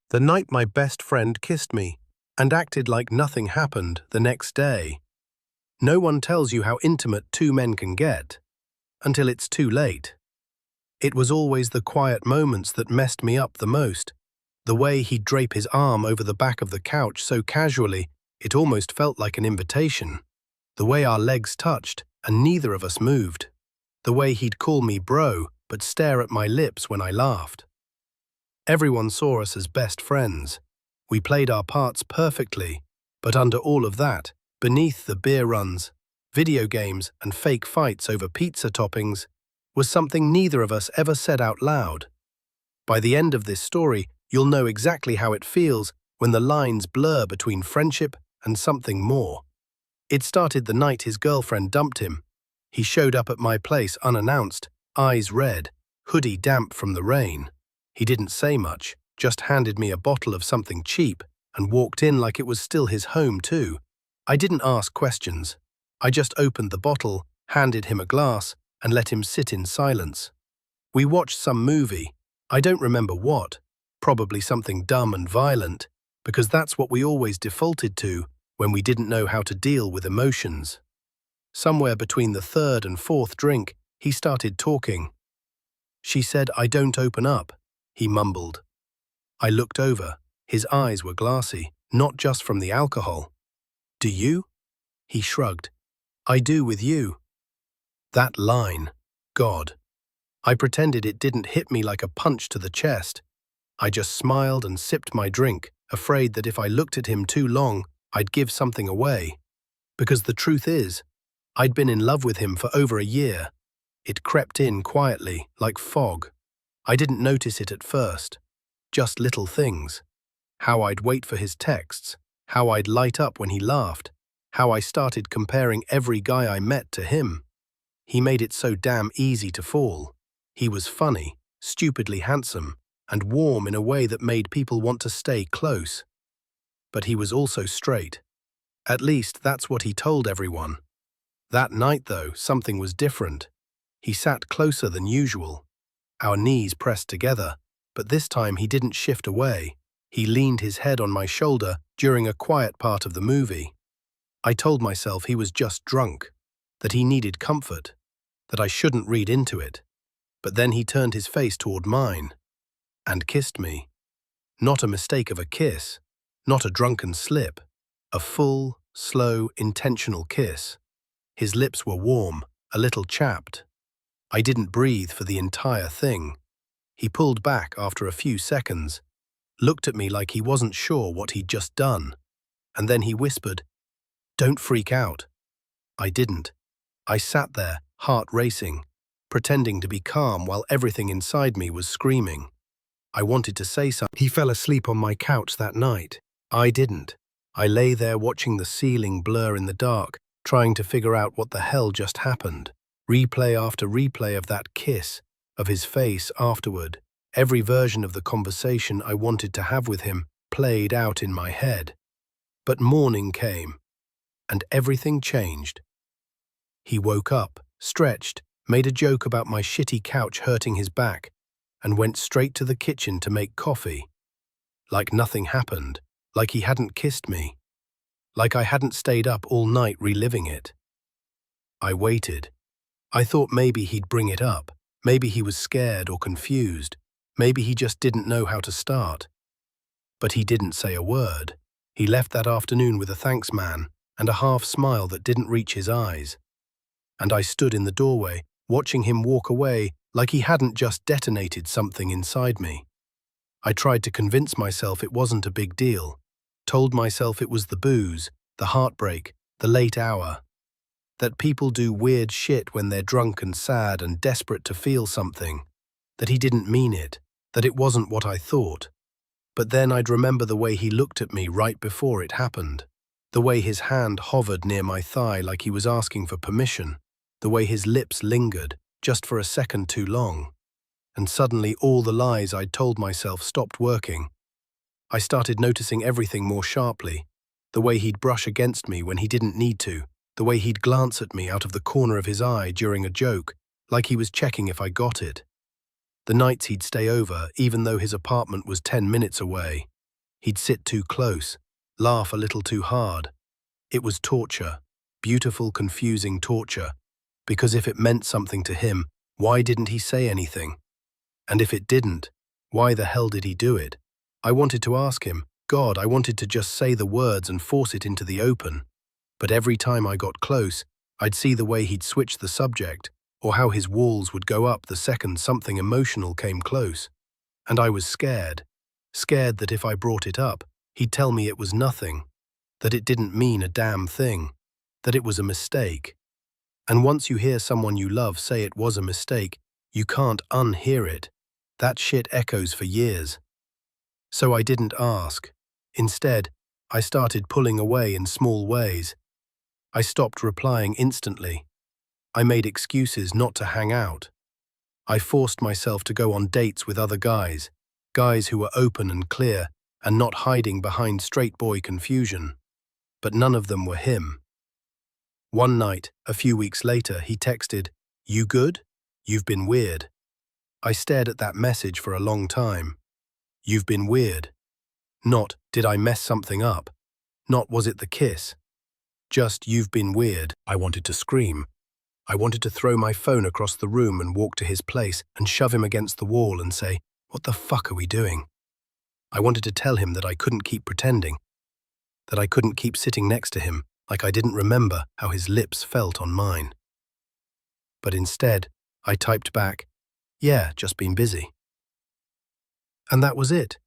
The night my best friend kissed me and acted like nothing happened the next day. No one tells you how intimate two men can get until it's too late. It was always the quiet moments that messed me up the most. The way he'd drape his arm over the back of the couch so casually, it almost felt like an invitation. The way our legs touched and neither of us moved. The way he'd call me bro but stare at my lips when I laughed. Everyone saw us as best friends. We played our parts perfectly, but under all of that, beneath the beer runs, video games and fake fights over pizza toppings, was something neither of us ever said out loud. By the end of this story, you'll know exactly how it feels when the lines blur between friendship and something more. It started the night his girlfriend dumped him. He showed up at my place unannounced, eyes red, hoodie damp from the rain. He didn't say much, just handed me a bottle of something cheap and walked in like it was still his home too. I didn't ask questions. I just opened the bottle, handed him a glass, and let him sit in silence. We watched some movie. I don't remember what. Probably something dumb and violent, because that's what we always defaulted to when we didn't know how to deal with emotions. Somewhere between the third and fourth drink, he started talking. She said, "I don't open up," he mumbled. I looked over. His eyes were glassy, not just from the alcohol. "Do you?" He shrugged. "I do with you." That line, God. I pretended it didn't hit me like a punch to the chest. I just smiled and sipped my drink, afraid that if I looked at him too long, I'd give something away. Because the truth is, I'd been in love with him for over a year. It crept in quietly, like fog. I didn't notice it at first. Just little things. How I'd wait for his texts, how I'd light up when he laughed, how I started comparing every guy I met to him. He made it so damn easy to fall. He was funny, stupidly handsome, and warm in a way that made people want to stay close. But he was also straight. At least that's what he told everyone. That night, though, something was different. He sat closer than usual. Our knees pressed together, but this time he didn't shift away. He leaned his head on my shoulder during a quiet part of the movie. I told myself he was just drunk, that he needed comfort, that I shouldn't read into it. But then he turned his face toward mine and kissed me. Not a mistake of a kiss, not a drunken slip, a full, slow, intentional kiss. His lips were warm, a little chapped. I didn't breathe for the entire thing. He pulled back after a few seconds, looked at me like he wasn't sure what he'd just done, and then he whispered, "Don't freak out." I didn't. I sat there, heart racing, pretending to be calm while everything inside me was screaming. I wanted to say something. He fell asleep on my couch that night. I didn't. I lay there watching the ceiling blur in the dark, trying to figure out what the hell just happened. Replay after replay of that kiss, of his face afterward. Every version of the conversation I wanted to have with him played out in my head. But morning came, and everything changed. He woke up, stretched, made a joke about my shitty couch hurting his back, and went straight to the kitchen to make coffee. Like nothing happened, like he hadn't kissed me, like I hadn't stayed up all night reliving it. I waited. I thought maybe he'd bring it up. Maybe he was scared or confused. Maybe he just didn't know how to start. But he didn't say a word. He left that afternoon with a thanks man and a half smile that didn't reach his eyes. And I stood in the doorway, watching him walk away like he hadn't just detonated something inside me. I tried to convince myself it wasn't a big deal, told myself it was the booze, the heartbreak, the late hour, that people do weird shit when they're drunk and sad and desperate to feel something, that he didn't mean it, that it wasn't what I thought. But then I'd remember the way he looked at me right before it happened, the way his hand hovered near my thigh like he was asking for permission, the way his lips lingered just for a second too long. And suddenly all the lies I'd told myself stopped working. I started noticing everything more sharply, the way he'd brush against me when he didn't need to, the way he'd glance at me out of the corner of his eye during a joke, like he was checking if I got it. The nights he'd stay over, even though his apartment was 10 minutes away, He'd sit too close, laugh a little too hard. It was torture, beautiful, confusing torture, because if it meant something to him, why didn't he say anything? And if it didn't, why the hell did he do it? I wanted to ask him, God, I wanted to just say the words and force it into the open. But every time I got close, I'd see the way he'd switch the subject, or how his walls would go up the second something emotional came close. And I was scared that if I brought it up, he'd tell me it was nothing, that it didn't mean a damn thing, that it was a mistake. And once you hear someone you love say it was a mistake, you can't unhear it. That shit echoes for years. So I didn't ask. Instead, I started pulling away in small ways. I stopped replying instantly. I made excuses not to hang out. I forced myself to go on dates with other guys who were open and clear and not hiding behind straight boy confusion. But none of them were him. One night, a few weeks later, he texted, "You good? You've been weird." I stared at that message for a long time. You've been weird. Not, did I mess something up? Not, was it the kiss? Just, you've been weird. I wanted to scream. I wanted to throw my phone across the room and walk to his place and shove him against the wall and say, "What the fuck are we doing?" I wanted to tell him that I couldn't keep pretending, that I couldn't keep sitting next to him like I didn't remember how his lips felt on mine. But instead, I typed back, "Yeah, just been busy." And that was it.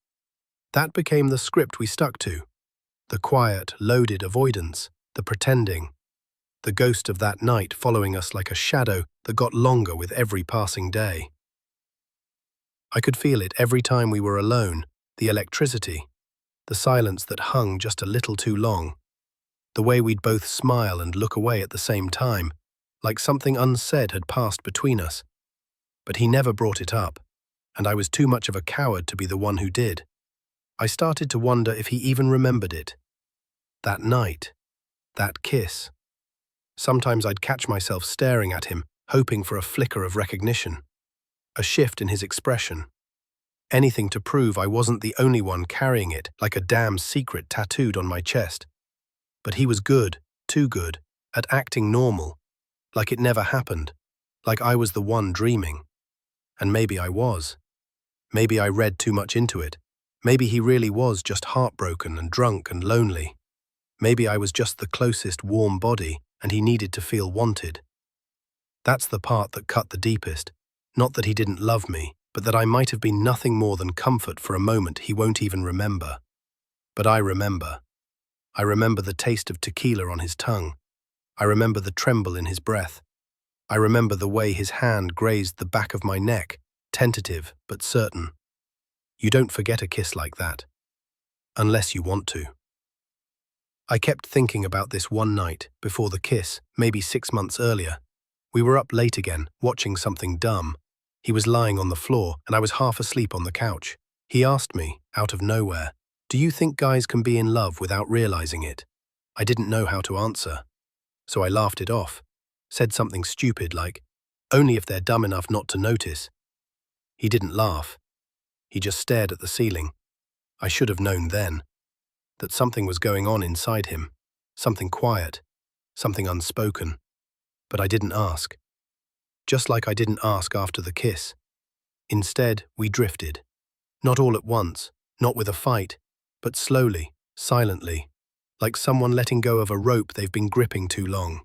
That became the script we stuck to. The quiet, loaded avoidance, the pretending, the ghost of that night following us like a shadow that got longer with every passing day. I could feel it every time we were alone, the electricity, the silence that hung just a little too long, the way we'd both smile and look away at the same time, like something unsaid had passed between us. But he never brought it up, and I was too much of a coward to be the one who did. I started to wonder if he even remembered it. That night, that kiss. Sometimes I'd catch myself staring at him, hoping for a flicker of recognition, a shift in his expression. Anything to prove I wasn't the only one carrying it like a damn secret tattooed on my chest. But he was good, too good, at acting normal, like it never happened, like I was the one dreaming. And maybe I was. Maybe I read too much into it. Maybe he really was just heartbroken and drunk and lonely. Maybe I was just the closest warm body and he needed to feel wanted. That's the part that cut the deepest. Not that he didn't love me, but that I might have been nothing more than comfort for a moment he won't even remember. But I remember. I remember the taste of tequila on his tongue. I remember the tremble in his breath. I remember the way his hand grazed the back of my neck, tentative but certain. You don't forget a kiss like that. Unless you want to. I kept thinking about this one night, before the kiss, maybe 6 months earlier. We were up late again, watching something dumb. He was lying on the floor, and I was half asleep on the couch. He asked me, out of nowhere, "Do you think guys can be in love without realizing it?" I didn't know how to answer. So I laughed it off, said something stupid like, "Only if they're dumb enough not to notice." He didn't laugh. He just stared at the ceiling. I should have known then that something was going on inside him, something quiet, something unspoken. But I didn't ask. Just like I didn't ask after the kiss. Instead, we drifted. Not all at once, not with a fight, but slowly, silently, like someone letting go of a rope they've been gripping too long.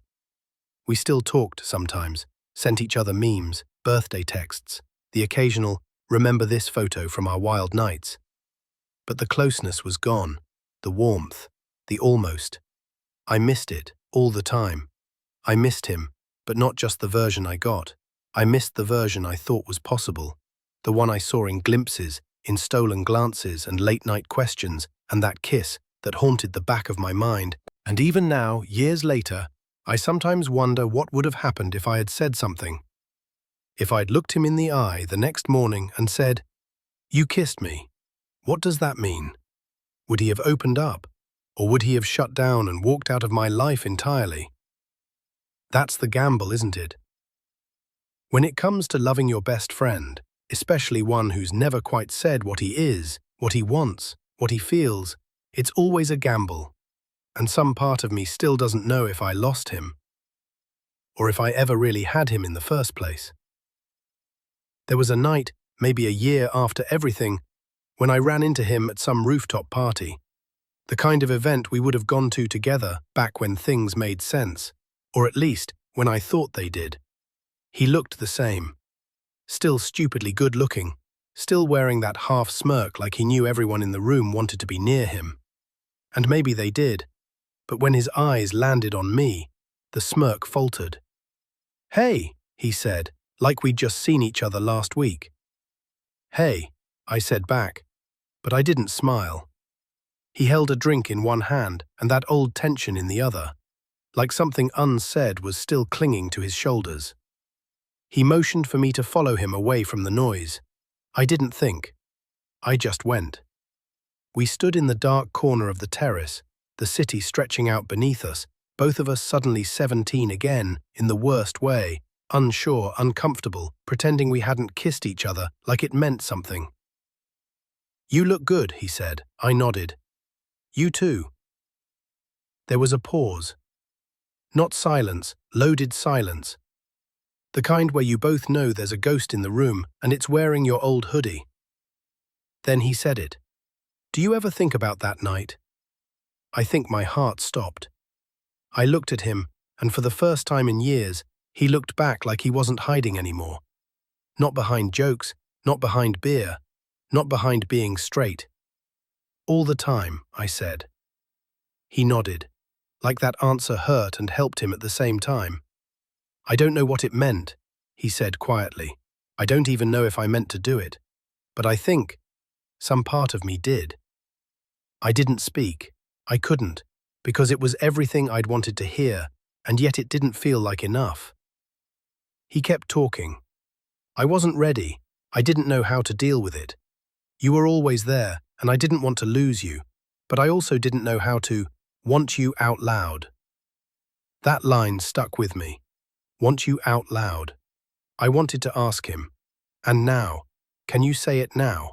We still talked sometimes, sent each other memes, birthday texts, the occasional, "Remember this photo from our wild nights." But the closeness was gone, the warmth, the almost. I missed it, all the time. I missed him, but not just the version I got. I missed the version I thought was possible, the one I saw in glimpses, in stolen glances and late-night questions, and that kiss that haunted the back of my mind. And even now, years later, I sometimes wonder what would have happened if I had said something. If I'd looked him in the eye the next morning and said, "You kissed me. What does that mean?" Would he have opened up? Or would he have shut down and walked out of my life entirely? That's the gamble, isn't it? When it comes to loving your best friend, especially one who's never quite said what he is, what he wants, what he feels, it's always a gamble, and some part of me still doesn't know if I lost him, or if I ever really had him in the first place. There was a night, maybe a year after everything, when I ran into him at some rooftop party, the kind of event we would have gone to together back when things made sense, or at least when I thought they did. He looked the same, still stupidly good-looking, still wearing that half smirk like he knew everyone in the room wanted to be near him. And maybe they did, but when his eyes landed on me, the smirk faltered. "Hey," he said, like we'd just seen each other last week. "Hey," I said back, but I didn't smile. He held a drink in one hand and that old tension in the other, like something unsaid was still clinging to his shoulders. He motioned for me to follow him away from the noise. I didn't think. I just went. We stood in the dark corner of the terrace, the city stretching out beneath us, both of us suddenly 17 again, in the worst way, unsure, uncomfortable, pretending we hadn't kissed each other like it meant something. "You look good," he said. I nodded. "You too." There was a pause. Not silence, loaded silence. The kind where you both know there's a ghost in the room and it's wearing your old hoodie. Then he said it. "Do you ever think about that night?" I think my heart stopped. I looked at him, and for the first time in years, he looked back like he wasn't hiding anymore. Not behind jokes, not behind beer, not behind being straight. "All the time," I said. He nodded, like that answer hurt and helped him at the same time. "I don't know what it meant," he said quietly. "I don't even know if I meant to do it. But I think some part of me did." I didn't speak. I couldn't, because it was everything I'd wanted to hear, and yet it didn't feel like enough. He kept talking. "I wasn't ready. I didn't know how to deal with it. You were always there, and I didn't want to lose you, but I also didn't know how to want you out loud." That line stuck with me. Want you out loud. I wanted to ask him, "And now? Can you say it now?"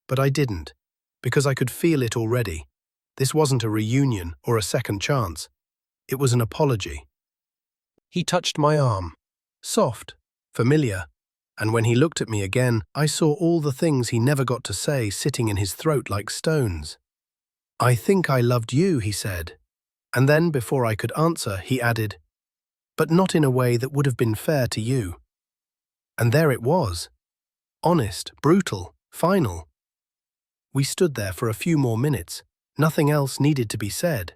But I didn't, because I could feel it already. This wasn't a reunion or a second chance. It was an apology. He touched my arm. Soft, familiar, and when he looked at me again, I saw all the things he never got to say sitting in his throat like stones. "I think I loved you," he said. And then, before I could answer, he added, "But not in a way that would have been fair to you." And there it was. Honest, brutal, final. We stood there for a few more minutes. Nothing else needed to be said.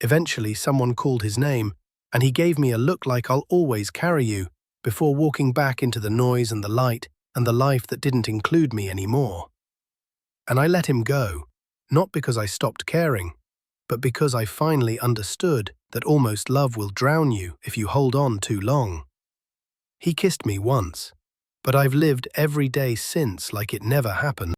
Eventually, someone called his name, and he gave me a look like "I'll always carry you," before walking back into the noise and the light and the life that didn't include me anymore. And I let him go, not because I stopped caring, but because I finally understood that almost love will drown you if you hold on too long. He kissed me once, but I've lived every day since like it never happened.